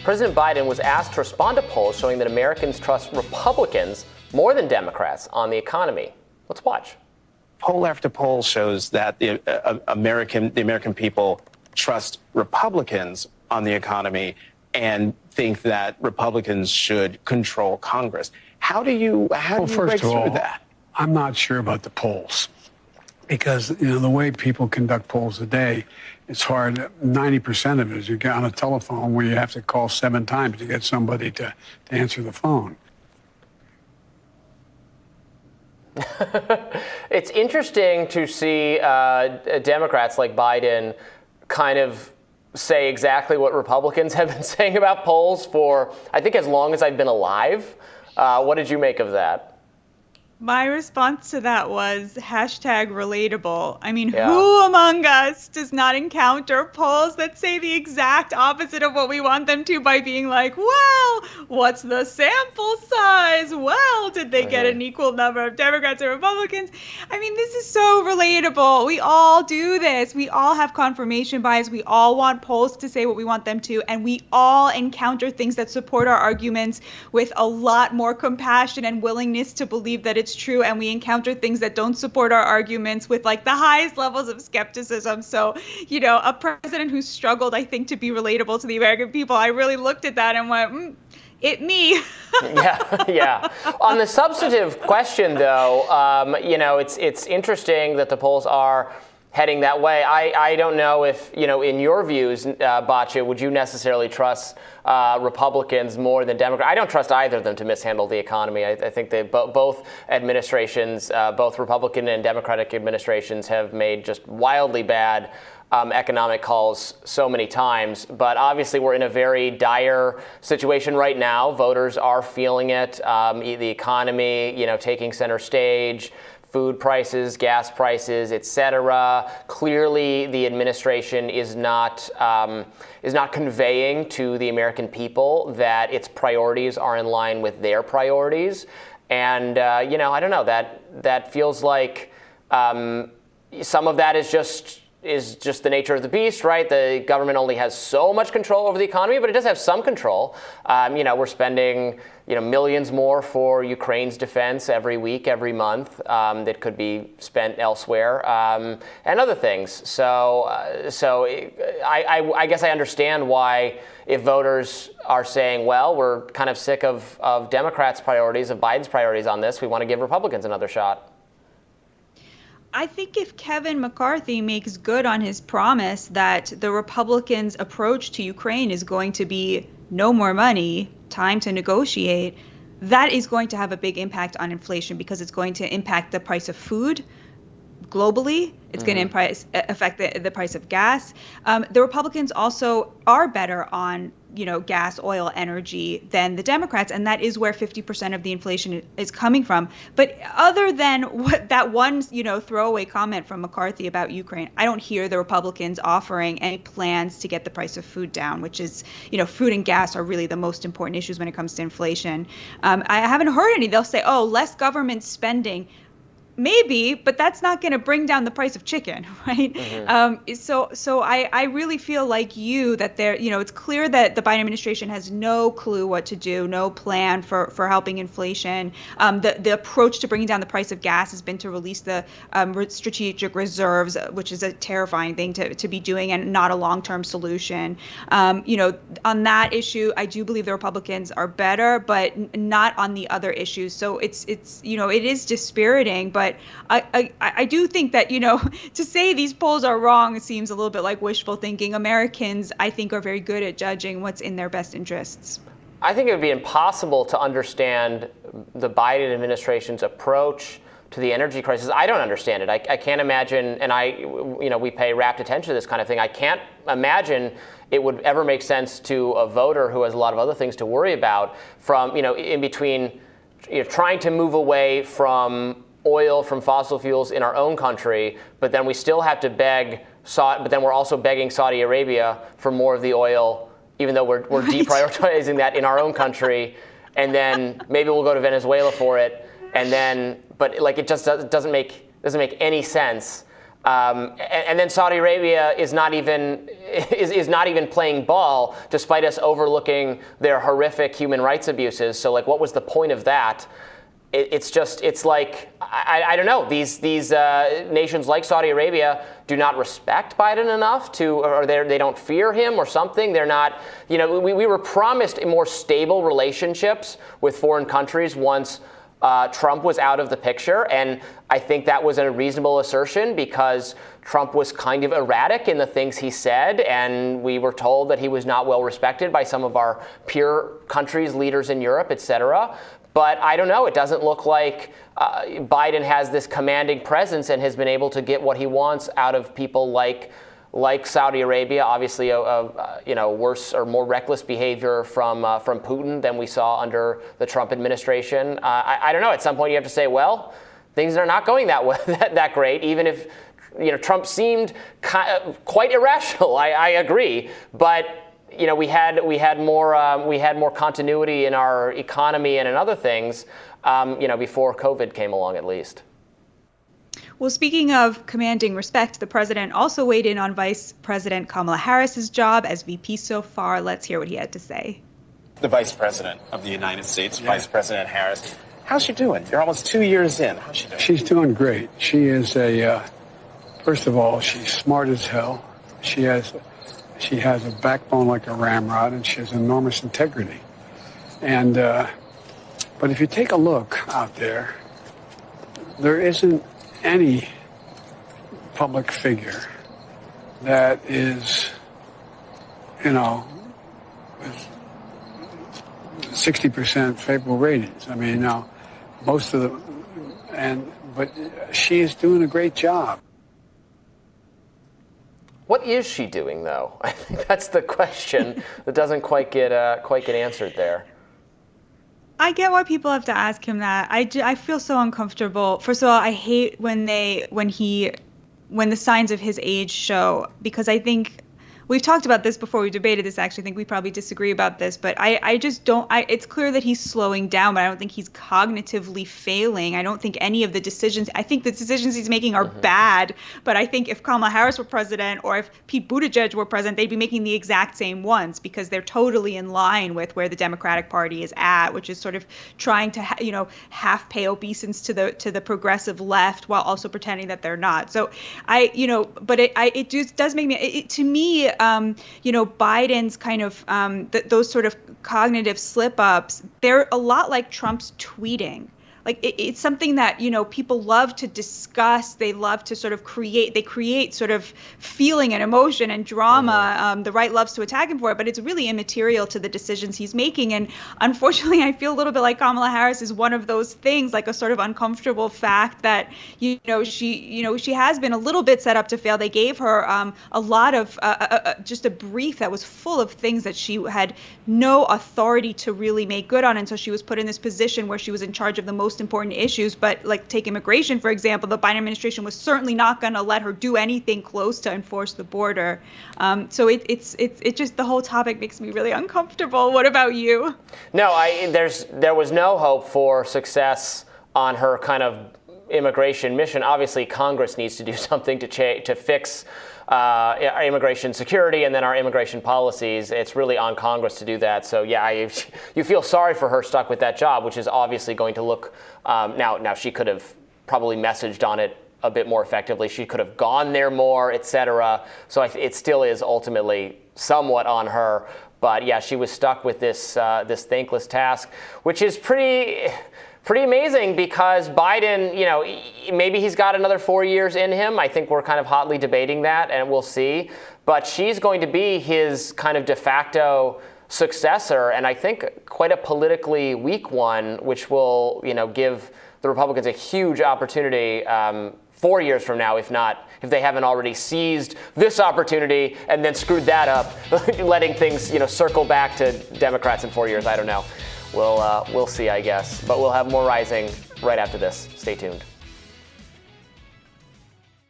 President Biden was asked to respond to polls showing that Americans trust Republicans more than Democrats on the economy. Let's watch. Poll after poll shows that the American people trust Republicans on the economy and think that Republicans should control Congress. How do you break through that? I'm not sure about the polls because, the way people conduct polls today, it's hard. 90% of it is you get on a telephone where you have to call 7 times to get somebody to answer the phone. It's interesting to see Democrats like Biden kind of say exactly what Republicans have been saying about polls for, I think, as long as I've been alive. What did you make of that? My response to that was #relatable. I mean, Who among us does not encounter polls that say the exact opposite of what we want them to by being like, well, what's the sample size? Well, did they get an equal number of Democrats and Republicans? I mean, this is so relatable. We all do this. We all have confirmation bias. We all want polls to say what we want them to. And we all encounter things that support our arguments with a lot more compassion and willingness to believe that it's true, and we encounter things that don't support our arguments with like the highest levels of skepticism. So, a president who struggled, I think, to be relatable to the American people, I really looked at that and went, it me. Yeah. On the substantive question, though, it's interesting that the polls are heading that way. I don't know if, in your views, Batya, would you necessarily trust Republicans more than Democrats? I don't trust either of them to mishandle the economy. I think that both administrations, both Republican and Democratic administrations, have made just wildly bad economic calls so many times. But obviously we're in a very dire situation right now. Voters are feeling it. The economy, taking center stage. Food prices, gas prices, et cetera. Clearly, the administration is not conveying to the American people that its priorities are in line with their priorities. And I don't know, that feels like some of that is just the nature of the beast, right? The government only has so much control over the economy, but it does have some control. We're spending millions more for Ukraine's defense every week, every month, that could be spent elsewhere, and other things. So I guess I understand why, if voters are saying, well, we're kind of sick of Democrats' priorities, of Biden's priorities on this, we want to give Republicans another shot. I think if Kevin McCarthy makes good on his promise that the Republicans' approach to Ukraine is going to be no more money, time to negotiate, that is going to have a big impact on inflation because it's going to impact the price of food globally. It's going to affect the price of gas. The Republicans also are better on gas, oil, energy than the Democrats, and that is where 50% of the inflation is coming from. But other than what that one, throwaway comment from McCarthy about Ukraine, I don't hear the Republicans offering any plans to get the price of food down, which is, food and gas are really the most important issues when it comes to inflation. I haven't heard any. They'll say, less government spending. Maybe, but that's not going to bring down the price of chicken, right? So I really feel like that there, it's clear that the Biden administration has no clue what to do, no plan for helping inflation. The approach to bringing down the price of gas has been to release the strategic reserves, which is a terrifying thing to be doing and not a long-term solution. On that issue, I do believe the Republicans are better, but not on the other issues. So it is dispiriting, but I do think that, to say these polls are wrong seems a little bit like wishful thinking. Americans, I think, are very good at judging what's in their best interests. I think it would be impossible to understand the Biden administration's approach to the energy crisis. I don't understand it. I can't imagine, and we pay rapt attention to this kind of thing. I can't imagine it would ever make sense to a voter who has a lot of other things to worry about from, in between, trying to move away from oil, from fossil fuels in our own country, but then we still have to but then we're also begging Saudi Arabia for more of the oil, even though we're deprioritizing that in our own country, and then maybe we'll go to Venezuela for it, and then, but it just doesn't make any sense. And then Saudi Arabia is not even playing ball, despite us overlooking their horrific human rights abuses. So, like, what was the point of that? It's like, I don't know. These nations like Saudi Arabia do not respect Biden enough or they don't fear him or something. They're not, we were promised more stable relationships with foreign countries once Trump was out of the picture. And I think that was a reasonable assertion because Trump was kind of erratic in the things he said. And we were told that he was not well respected by some of our peer countries, leaders in Europe, et cetera. But I don't know. It doesn't look like Biden has this commanding presence and has been able to get what he wants out of people like Saudi Arabia. Obviously, worse or more reckless behavior from Putin than we saw under the Trump administration. I don't know. At some point, you have to say, well, things are not going that great. Even if Trump seemed quite irrational. I agree, but. We had more continuity in our economy and in other things, before COVID came along, at least. Well, speaking of commanding respect, the president also weighed in on Vice President Kamala Harris's job as VP so far. Let's hear what he had to say. The Vice President of the United States, Vice President Harris, how's she doing? You're almost 2 years in. How's she doing? She's doing great. She is first of all, she's smart as hell. She has a backbone like a ramrod, and she has enormous integrity. And but if you take a look out there, there isn't any public figure that is, 60% favorable ratings. I mean, now most of but she is doing a great job. What is she doing, though? I think that's the question that doesn't quite get answered there. I get why people have to ask him that. I feel so uncomfortable. First of all, I hate when the signs of his age show, because I think we've talked about this before. We debated this, actually. I think we probably disagree about this, but I just don't. It's clear that he's slowing down, but I don't think he's cognitively failing. I don't think any of the decisions. I think the decisions he's making are bad, but I think if Kamala Harris were president or if Pete Buttigieg were president, they'd be making the exact same ones because they're totally in line with where the Democratic Party is at, which is sort of trying to half pay obeisance to the progressive left while also pretending that they're not. So but it just does make me to me. Biden's kind of those sort of cognitive slip-ups, they're a lot like Trump's tweeting. Like it's something that, people love to discuss. They love to sort of create sort of feeling and emotion and drama. The right loves to attack him for it, but it's really immaterial to the decisions he's making. And unfortunately, I feel a little bit like Kamala Harris is one of those things, like a sort of uncomfortable fact that, she has been a little bit set up to fail. They gave her a lot of just a brief that was full of things that she had no authority to really make good on. And so she was put in this position where she was in charge of the most important issues, but like take immigration, for example, the Biden administration was certainly not going to let her do anything close to enforce the border. So it just, the whole topic makes me really uncomfortable. What about you? No, there was no hope for success on her kind of immigration mission. Obviously, Congress needs to do something to fix our immigration security and then our immigration policies. It's really on Congress to do that. So yeah, you feel sorry for her stuck with that job, which is obviously going to look. Now she could have probably messaged on it a bit more effectively. She could have gone there more, et cetera. So it still is ultimately somewhat on her. But yeah, she was stuck with this thankless task, which is pretty amazing because Biden, maybe he's got another 4 years in him. I think we're kind of hotly debating that, and we'll see. But she's going to be his kind of de facto successor, and I think quite a politically weak one, which will, give the Republicans a huge opportunity 4 years from now, if they haven't already seized this opportunity and then screwed that up, letting things, circle back to Democrats in 4 years. I don't know. We'll see, I guess. But we'll have more Rising right after this. Stay tuned.